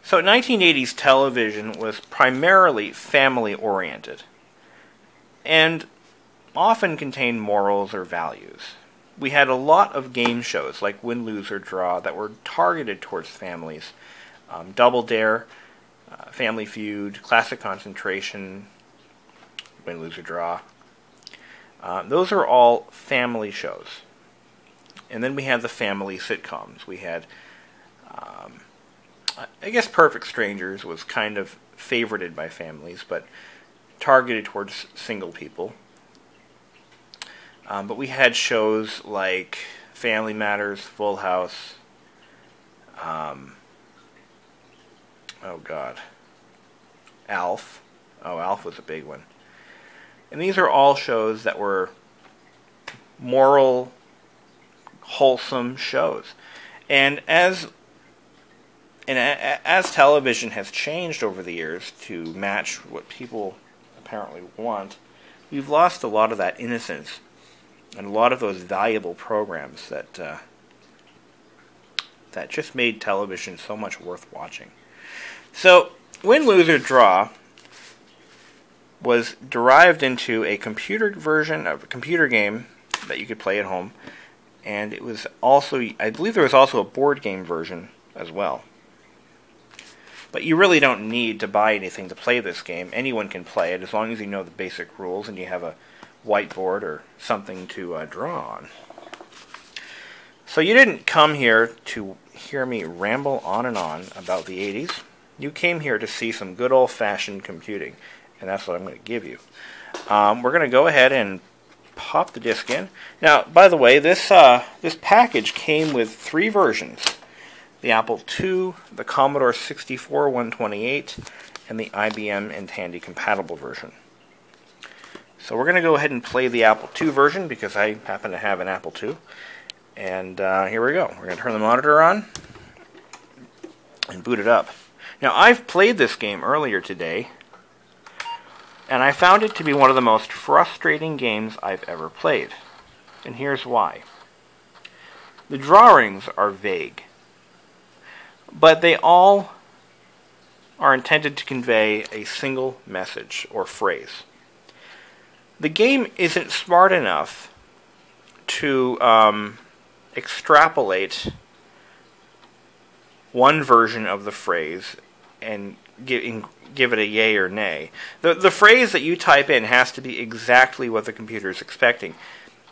So 1980s television was primarily family-oriented and often contained morals or values. We had a lot of game shows like Win, Lose, or Draw that were targeted towards families. Double Dare, Family Feud, Classic Concentration, Win, Lose, or Draw. Those are all family shows. And then we had the family sitcoms. We had, I guess Perfect Strangers was kind of favorited by families, but targeted towards single people. But we had shows like Family Matters, Full House, Alf. Oh, Alf was a big one. And these are all shows that were moral, wholesome shows. And as television has changed over the years to match what people apparently want, we've lost a lot of that innocence and a lot of those valuable programs that just made television so much worth watching. So, Win, Lose, or Draw was derived into a computer version of a computer game that you could play at home, and it was also, I believe there was also a board game version as well. But you really don't need to buy anything to play this game. Anyone can play it as long as you know the basic rules and you have a whiteboard or something to draw on. So you didn't come here to hear me ramble on and on about the 80s. You came here to see some good old-fashioned computing, and that's what I'm going to give you. We're going to go ahead and pop the disc in. Now, by the way, this package came with 3 versions: the Apple II, the Commodore 64 128, and the IBM and Tandy compatible version. So we're going to go ahead and play the Apple II version because I happen to have an Apple II. And here we go. We're going to turn the monitor on and boot it up. Now, I've played this game earlier today, and I found it to be one of the most frustrating games I've ever played. And here's why. The drawings are vague, but they all are intended to convey a single message or phrase. The game isn't smart enough to extrapolate one version of the phrase and give it a yay or nay. The phrase that you type in has to be exactly what the computer is expecting.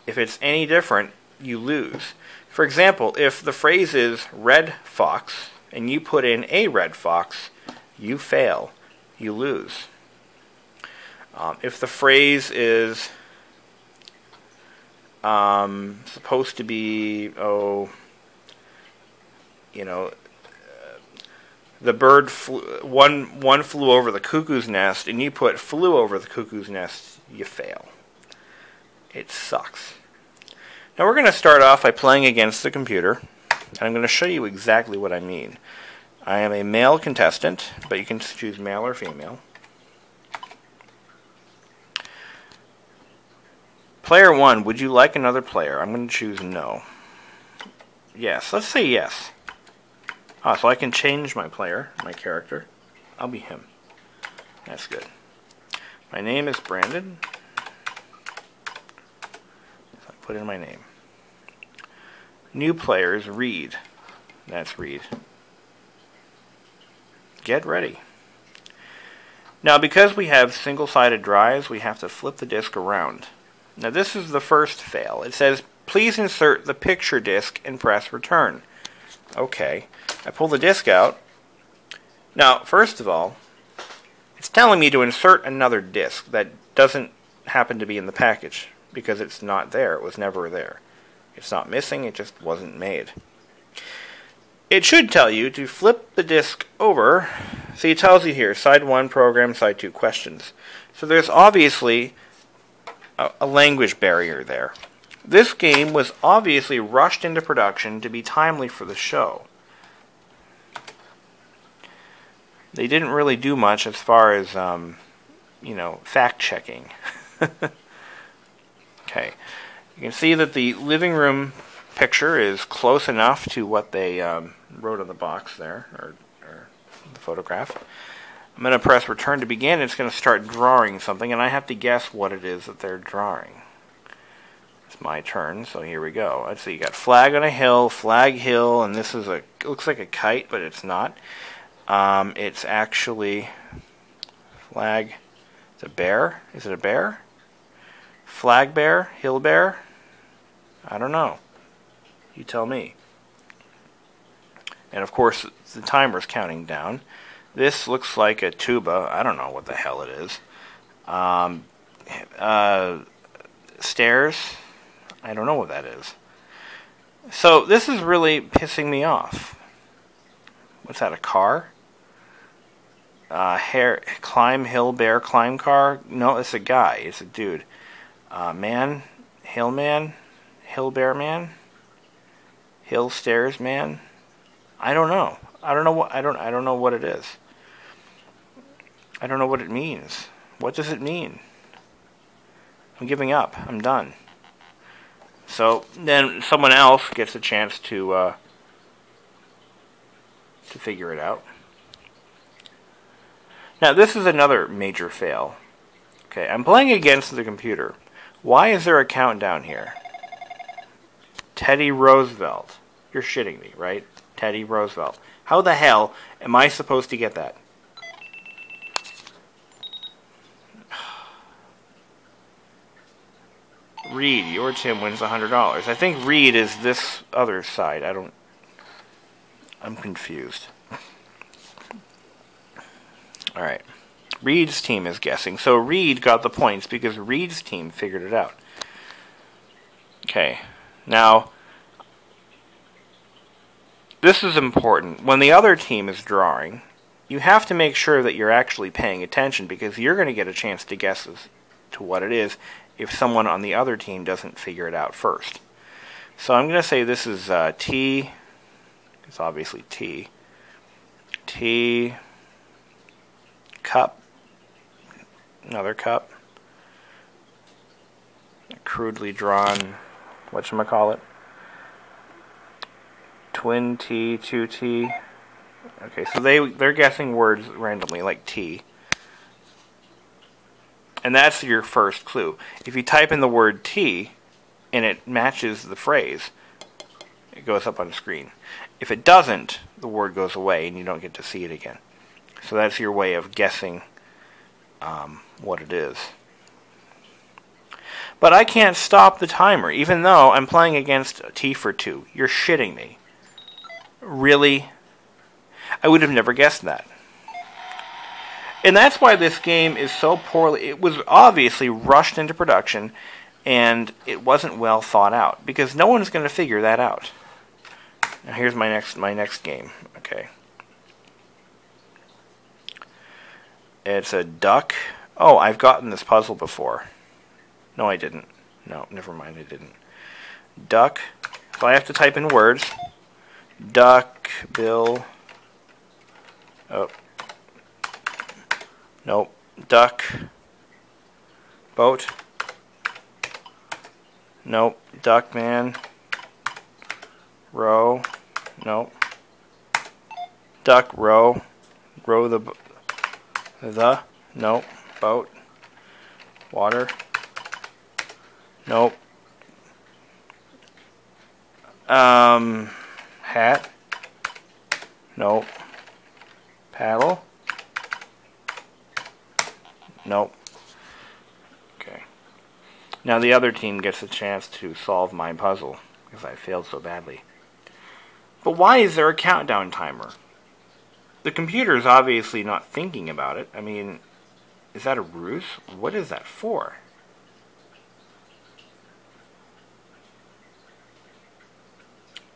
If it's any different, you lose. For example, if the phrase is red fox and you put in a red fox, you fail. You lose. If the phrase is supposed to be, the bird one flew over the cuckoo's nest, and you put flew over the cuckoo's nest, you fail. It sucks. Now we're going to start off by playing against the computer, and I'm going to show you exactly what I mean. I am a male contestant, but you can choose male or female. Player 1, would you like another player? I'm going to choose no. Yes, let's say yes. So I can change my player, my character. I'll be him. That's good. My name is Brandon. So I put in my name. New players, Reed. That's Reed. Get ready. Now, because we have single-sided drives, we have to flip the disc around. Now, this is the first fail. It says, please insert the picture disc and press return. Okay. I pull the disc out. Now, first of all, it's telling me to insert another disc that doesn't happen to be in the package because it's not there. It was never there. It's not missing. It just wasn't made. It should tell you to flip the disc over. See, it tells you here, side 1, program, side 2, questions. So there's obviously a language barrier there. This game was obviously rushed into production to be timely for the show. They didn't really do much as far as, fact-checking. Okay. You can see that the living room picture is close enough to what they wrote on the box there, or the photograph. I'm going to press return to begin. It's going to start drawing something, and I have to guess what it is that they're drawing. It's my turn, so here we go. Let's see, you got flag on a hill, flag hill, and this is it looks like a kite, but it's not. It's actually flag. It's a bear. Is it a bear? Flag bear? Hill bear? I don't know. You tell me. And of course, the timer's counting down. This looks like a tuba. I don't know what the hell it is. Stairs. I don't know what that is. So this is really pissing me off. What's that, a car? Climb hill bear climb car? No, it's a guy. It's a dude. Man, hill bear man, hill stairs man. I don't know. I don't know what it is. I don't know what it means. What does it mean? I'm giving up. I'm done. So then someone else gets a chance to figure it out. Now this is another major fail. Okay, I'm playing against the computer. Why is there a countdown here? Teddy Roosevelt. You're shitting me, right? Teddy Roosevelt. How the hell am I supposed to get that? Reed, your Tim wins $100. I think Reed is this other side. I'm confused. Alright. Reed's team is guessing. So Reed got the points because Reed's team figured it out. Okay. Now, this is important. When the other team is drawing, you have to make sure that you're actually paying attention because you're going to get a chance to guess as to what it is if someone on the other team doesn't figure it out first. So I'm going to say this is T. It's obviously T. T. Cup. Another cup. A crudely drawn, whatchamacallit? Twin T, 2T. Okay, so they're guessing words randomly, like T. And that's your first clue. If you type in the word T, and it matches the phrase, it goes up on the screen. If it doesn't, the word goes away, and you don't get to see it again. So that's your way of guessing what it is. But I can't stop the timer, even though I'm playing against T for 2. You're shitting me. Really? I would have never guessed that. And that's why this game is so poorly... It was obviously rushed into production, and it wasn't well thought out, because no one's going to figure that out. Now here's my next game. Okay. It's a duck. Oh, I've gotten this puzzle before. No, I didn't. No, never mind, I didn't. Duck. So I have to type in words. Duck, bill. Oh. Nope. Duck. Boat. Nope. Duck man. Row. Nope. Duck row. Row the. Nope. Boat. Water. Nope. Hat. Nope. Paddle. Nope. Okay. Now the other team gets a chance to solve my puzzle because I failed so badly. But why is there a countdown timer? The computer is obviously not thinking about it. I mean, is that a ruse? What is that for?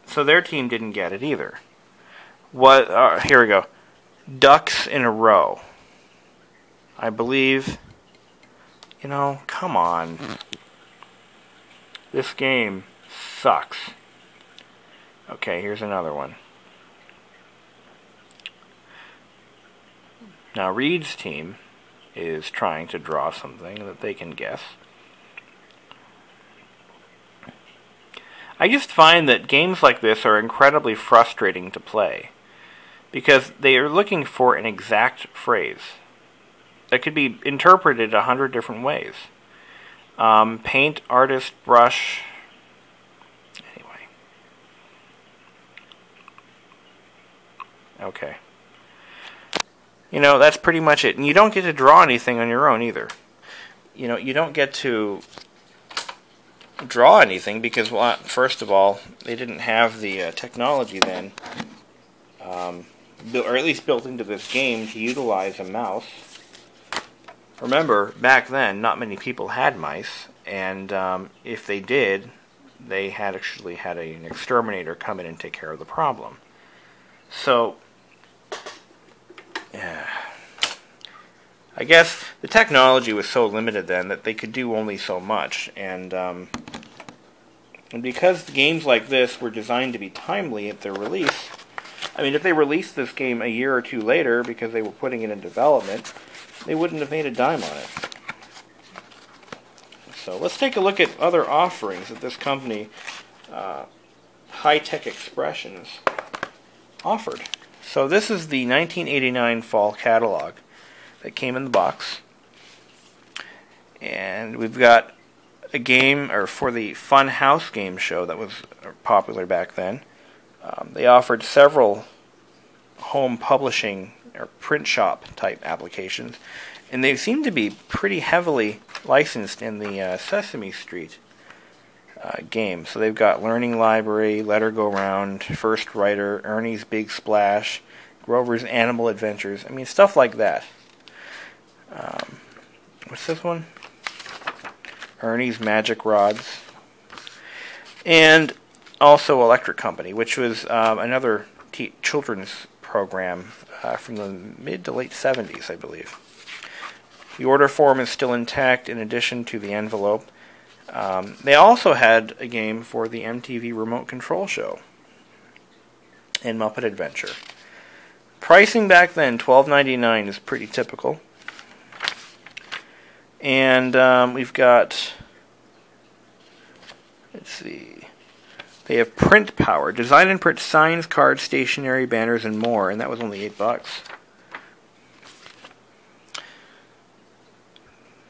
So their team didn't get it either. What? Here we go. Ducks in a row. I believe... You know, come on. This game sucks. Okay, here's another one. Now, Reed's team is trying to draw something that they can guess. I just find that games like this are incredibly frustrating to play because they are looking for an exact phrase that could be interpreted 100 different ways. Paint, artist, brush. Anyway. Okay. You know, that's pretty much it. And you don't get to draw anything on your own either. You know, you don't get to draw anything because, well, first of all, they didn't have the technology then, or at least built into this game, to utilize a mouse. Remember, back then, not many people had mice, and if they did, they had actually had an exterminator come in and take care of the problem. So, yeah, I guess the technology was so limited then that they could do only so much, and because games like this were designed to be timely at their release, I mean, if they released this game a year or two later because they were putting it in development, they wouldn't have made a dime on it. So let's take a look at other offerings that this company, High-Tech Expressions, offered. So this is the 1989 fall catalog that came in the box. And we've got a game, or for the Fun House game show that was popular back then. They offered several home publishing or print shop type applications, and they seem to be pretty heavily licensed in the Sesame Street game. So they've got Learning Library, Let Her Go Round, First Writer, Ernie's Big Splash, Grover's Animal Adventures. I mean, stuff like that. What's this one? Ernie's Magic Rods. And also Electric Company, which was another children's program from the mid to late 70s, I believe. The order form is still intact in addition to the envelope. They also had a game for the MTV Remote Control Show and Muppet Adventure. Pricing back then, $12.99, is pretty typical. And we've got, let's see, they have Print Power. Design and print signs, cards, stationery, banners, and more. And that was only $8.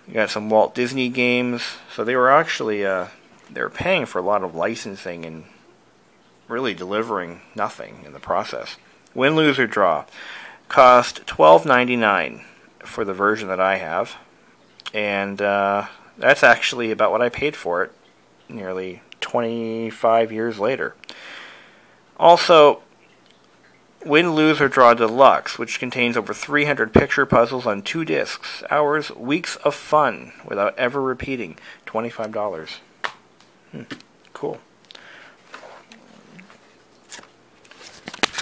You got some Walt Disney games. So they were actually they were paying for a lot of licensing and really delivering nothing in the process. Win, Lose, or Draw cost $12.99 for the version that I have. And that's actually about what I paid for it nearly 25 years later. Also, Win, Lose, or Draw Deluxe, which contains over 300 picture puzzles on 2 discs. Hours, weeks of fun without ever repeating. $25. Cool.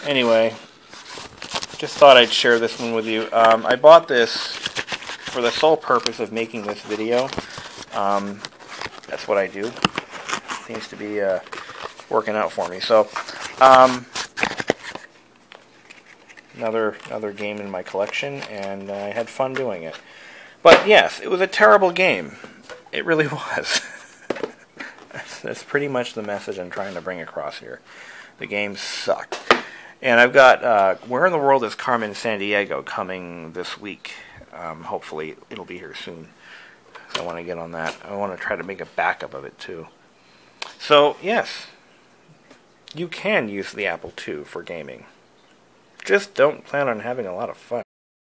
Anyway, just thought I'd share this one with you. I bought this for the sole purpose of making this video. That's what I do. Seems to be working out for me. So, another game in my collection, and I had fun doing it. But yes, it was a terrible game. It really was. That's pretty much the message I'm trying to bring across here. The game sucked. And I've got Where in the World is Carmen Sandiego coming this week. Hopefully it'll be here soon. So I want to get on that. I want to try to make a backup of it too. So yes, you can use the Apple II for gaming. Just don't plan on having a lot of fun.